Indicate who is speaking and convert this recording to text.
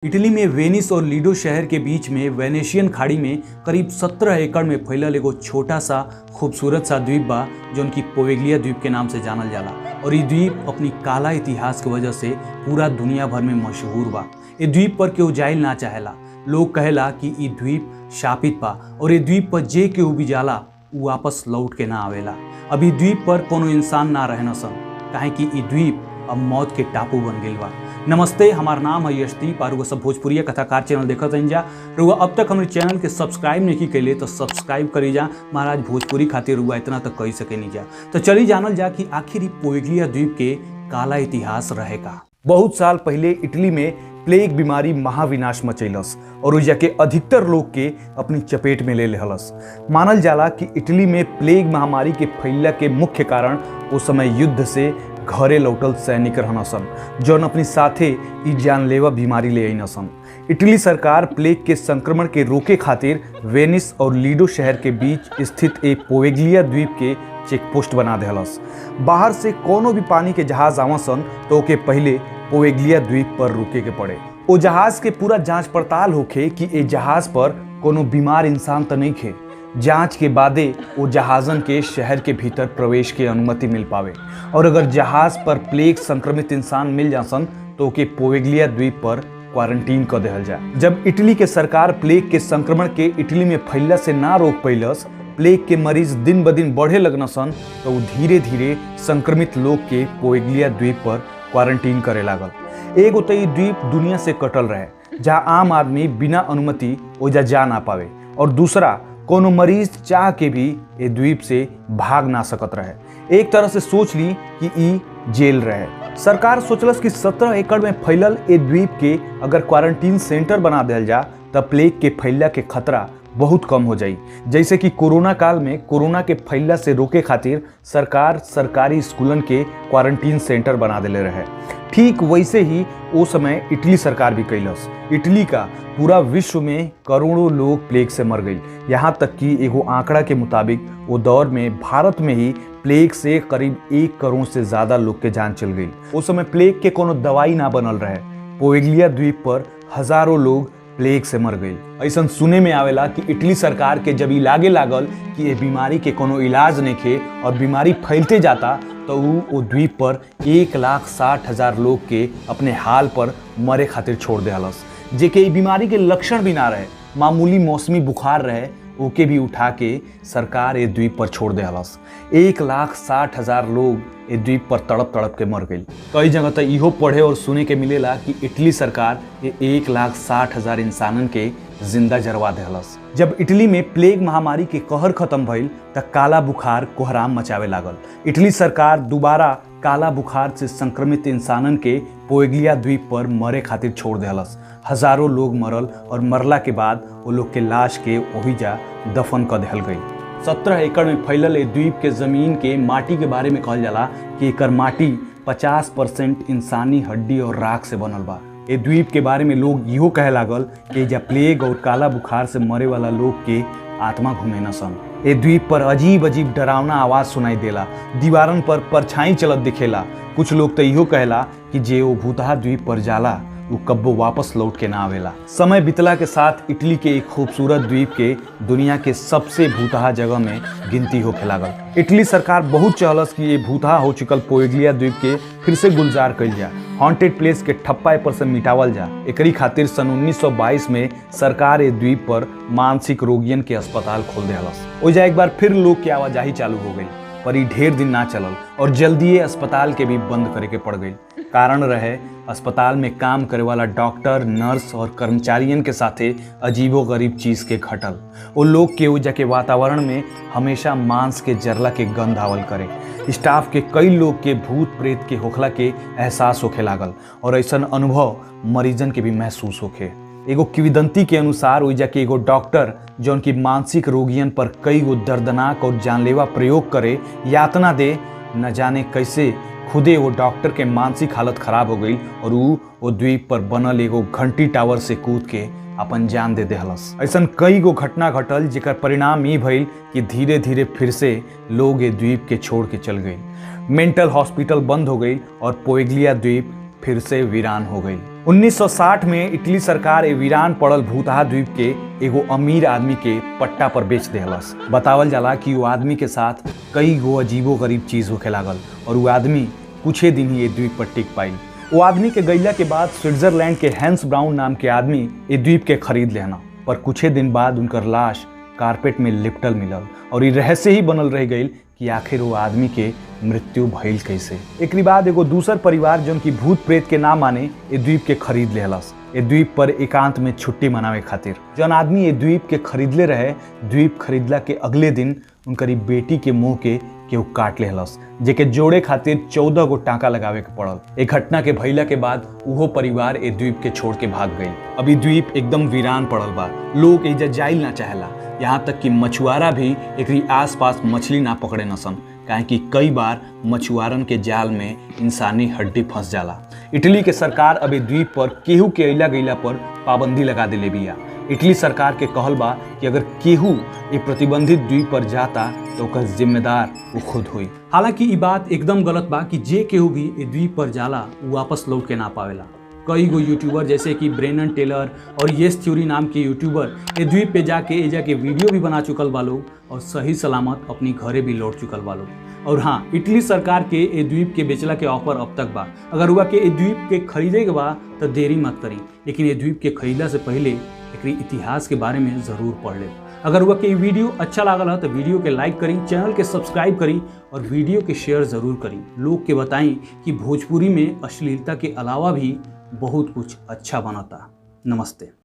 Speaker 1: इटली में वेनिस और लीडो शहर के बीच में वेनेशियन खाड़ी में करीब 17 एकड़ में फैलल एगो छोटा सा खूबसूरत सा द्वीप बा जौन की पोवेग्लिया द्वीप के नाम से जानल जाला। और ये द्वीप अपनी काला इतिहास की वजह से पूरा दुनिया भर में मशहूर बा। ये द्वीप पर केहू जाइल ना चाहेला। लोग कहेला कि ये द्वीप शापित बा और ये द्वीप पर जे केहू भी जाला उ वापस लौट के ना आवेला। अब ई द्वीप पर कोनो इंसान ना रहना सन, काहे कि ई द्वीप अब मौत के टापू बन गइल बा। नमस्ते, हमार नाम है यशदीप और सब भोजपुरिया कथाकार चैनल देखत रही जा। रुआ अब तक हमारे चैनल के सब्सक्राइब नहीं कैले तो सब्सक्राइब करी जा। महाराज भोजपुरी खातिर रुआ इतना तक कही सके नहीं जा। तो चली जानल जा कि आखिर पोवेग्लिया द्वीप के काला इतिहास रहे का। बहुत साल पहले इटली में प्लेग बीमारी महाविनाश मचैलस और उस के अधिकतर लोग के अपनी चपेट में ले लेहलस। मानल जाला कि इटली में प्लेग महामारी के फैलला के मुख्य कारण उस समय युद्ध से घरे लौटल सैनिक रहन सन, जौन अपनी साथे ई जानलेवा बीमारी ले आइन सन। इटली सरकार प्लेग के संक्रमण के रोके खातिर वेनिस और लीडो शहर के बीच स्थित एक पोवेग्लिया द्वीप के चेक पोस्ट बना देहलस। बाहर से कोनो भी पानी के जहाज आवा सन तो ओके पहले पोवेग्लिया द्वीप पर रुके के पड़े। ओ जहाज के पूरा जांच पड़ताल होखे कि ए जहाज पर कोनो बीमार इंसान तो नहीं खे। जांच के बादे वो जहाज़न के शहर के भीतर प्रवेश की अनुमति मिल पावे और अगर जहाज पर प्लेग संक्रमित इंसान मिल जासन तो ओके पोवेग्लिया द्वीप पर क्वारंटीन कर देहल जाए। जब इटली के सरकार प्लेग के संक्रमण के इटली में फैलला से ना रोक पैलस, प्लेग के मरीज दिन ब दिन बढ़े लगन सन तो वो धीरे धीरे संक्रमित लोग के पोवेग्लिया द्वीप पर क्वारंटीन करे लागल। एगो तो ये द्वीप दुनिया से कटल रहे जहाँ आम आदमी बिना अनुमति ओजा जा ना पावे और दूसरा कोनो मरीज चाह के भी ये द्वीप से भाग ना सकत रहे। एक तरह से सोच ली कि ई जेल रहे। सरकार सोचलस कि 17 एकड़ में फैलल ये द्वीप के अगर क्वारंटीन सेंटर बना दिया जा तब प्लेग के फैलला के खतरा बहुत कम हो जाई। जैसे कि कोरोना काल में कोरोना के फैलला से रोके खातिर सरकार सरकारी स्कूलन के क्वारंटीन सेंटर बना देले रहे। ठीक वैसे ही वो समय इटली सरकार भी कैलस। इटली का पूरा विश्व में करोड़ों लोग प्लेग से मर गई। यहाँ तक कि एगो आंकड़ा के मुताबिक वो दौर में भारत में ही प्लेग से करीब 1 करोड़ से ज्यादा लोग के जान चल गई। उस समय प्लेग के कोनो दवाई ना बनल रहे। पोवेग्लिया द्वीप पर हजारों लोग प्लेग से मर गई। ऐसा सुने में आवेला कि इटली सरकार के जब लागे लागल कि ये बीमारी के कोनो इलाज नहीं खे और बीमारी फैलते जाता तो वो द्वीप पर 1,60,000 लोग के अपने हाल पर मरे खातिर छोड़ देहलस। जेके बीमारी के लक्षण भी ना रहे, मामूली मौसमी बुखार रहे, ओके भी उठा के सरकार ये द्वीप पर छोड़ देहलस। 1,60,000 लोग ये द्वीप पर तड़प तड़प के मर गई। कई जगह तो इहो पढ़े और सुने के मिलेला कि इटली सरकार ये 1,60,000 इंसानन के जिंदा जरवा देहलस। जब इटली में प्लेग महामारी के कहर खत्म भइल त काला बुखार कोहराम मचावे लागल। इटली सरकार दोबारा काला बुखार से संक्रमित इंसानन के पोवेग्लिया द्वीप पर मरे खातिर छोड़ देहलस। हजारों लोग मरल और मरला के बाद वो लोग के लाश के ओहिजा दफन कर देहल गई। 17 एकड़ में फैलल ए द्वीप के जमीन के माटी के बारे में कहल जाला कि एकर माटी 50% इंसानी हड्डी और राख से बनल बा। ए द्वीप के बारे में लोग इहो कहे लागल कि एजा प्लेग और काला बुखार से मरे वाला लोग के आत्मा घूमे न सन। ए द्वीप पर अजीब अजीब डरावना आवाज सुनाई देला। दीवारन पर परछाई चलत दिखेला। कुछ लोग तो इहो कहेला कि जे वो भूतहा द्वीप पर जाला वो कब्बो वापस लौट के ना आवेला। समय बीतला के साथ इटली के एक खूबसूरत द्वीप के दुनिया के सबसे भूतहा जगह में गिनती होखे लागल। इटली सरकार बहुत चाहलस कि ये भूतहा हो चुकल पोवेग्लिया द्वीप के फिर से गुलजार कइल जा, हॉन्टेड प्लेस के ठप्पा पर से मिटावल जा। एकरी खातिर सन 1922 में सरकार ये द्वीप पर मानसिक रोगियन के अस्पताल खोल देहलस। ओइजा एक बार फिर लोग के आवाजाही चालू हो गई, पर ये ढेर दिन ना चलल और जल्दी अस्पताल के भी बंद करे के पड़ गई। कारण रहे अस्पताल में काम करे वाला डॉक्टर, नर्स और कर्मचारियों के साथे अजीबो गरीब चीज के घटल। वो लोग के ओजा के वातावरण में हमेशा मांस के जरला के गंध आवल करे। स्टाफ के कई लोग के भूत प्रेत के होखला के एहसास होखे लागल और ऐसा अनुभव मरीजन के भी महसूस होखे। एगो किंवदंती के अनुसार ओइजा के एगो डॉक्टर जौन की मानसिक रोगियन पर कई गो दर्दनाक और जानलेवा प्रयोग करे, यातना दे, न जाने कैसे खुदे वो डॉक्टर के मानसिक हालत खराब हो गई और वो द्वीप पर बनल एगो घंटी टावर से कूद के अपन जान दे देहलस। ऐसा कई गो घटना घटल जेकर परिणाम ई भइल कि धीरे धीरे फिर से लोग ये द्वीप के छोड़ के चल गए। मेंटल हॉस्पिटल बंद हो गई और पोवेग्लिया द्वीप फिर से वीरान हो गई। 1960 में इटली सरकार ए वीरान पड़ल भूतहा द्वीप के एगो अमीर आदमी के पट्टा पर बेच देहलस। बतावल जाला कि वो आदमी के साथ कई गो अजीबो गरीब चीज होखे लागल और वो आदमी कुछ दिन ही ये द्वीप पर टिक पाई। वो आदमी के गईला के बाद स्विट्जरलैंड के हैंस ब्राउन नाम के आदमी ये द्वीप के खरीद लेना, पर कुछ दिन बाद उनकर लाश कारपेट में लिपटल मिलल और ये रहस्य ही बनल रह गई कि आखिर वो आदमी के मृत्यु भइल कैसे। एकरी बाद एगो दूसर परिवार जोन की भूत प्रेत के ना माने ये द्वीप के खरीद लेहलस, ये द्वीप पर एकांत में छुट्टी मनावे खातिर। जौन आदमी ये द्वीप के खरीदले रहे, द्वीप खरीदला के अगले दिन उनकरी बेटी के मुंह के केहू काट लेहलस, जेके जोड़े खातिर 14 गो टाँका लगावे के पड़ल। एक घटना के भइला के बाद उहो परिवार ए द्वीप के छोड़ के भाग गई। अभी द्वीप एकदम वीरान पड़ल बा, लोग एजा जाइल ना चाहेला, यहाँ तक कि मछुआरा भी एकरी आसपास मछली ना पकड़े नसन, काहे कि कई बार मछुआरन के जाल में इंसानी हड्डी फंस जाला। इटली के सरकार अभी द्वीप पर केहू के अइला गइला पर पाबंदी लगा देले बिया। इटली सरकार के कहल बा कि अगर केहू ये प्रतिबंधित द्वीप पर जाता तो ओकर जिम्मेदार वो खुद हुई। हालांकि ये बात एकदम गलत बा कि जे केहू भी ये द्वीप पर जाला वो वापस लौट के ना पावेला। कई गो यूट्यूबर जैसे कि ब्रेनन टेलर और येस थ्योरी नाम के यूट्यूबर ये द्वीप पे जाके वीडियो भी बना चुकल बा लोग और सही सलामत अपनी घरे भी लौट चुकल बा लोग। और हाँ, इटली सरकार के ये द्वीप के बेचला के ऑफर अब तक बा। अगर हुआ के ये द्वीप के खरीदे के बा तो देरी मत करी, लेकिन ये द्वीप के खरीदला से पहले एकरी इतिहास के बारे में जरूर पढ़ ले। अगर हुआ कि वीडियो अच्छा लागल है तो वीडियो के लाइक करी, चैनल के सब्सक्राइब करी और वीडियो के शेयर जरूर करी। लोग के बताई कि भोजपुरी में अश्लीलता के अलावा भी बहुत कुछ अच्छा बनता। नमस्ते।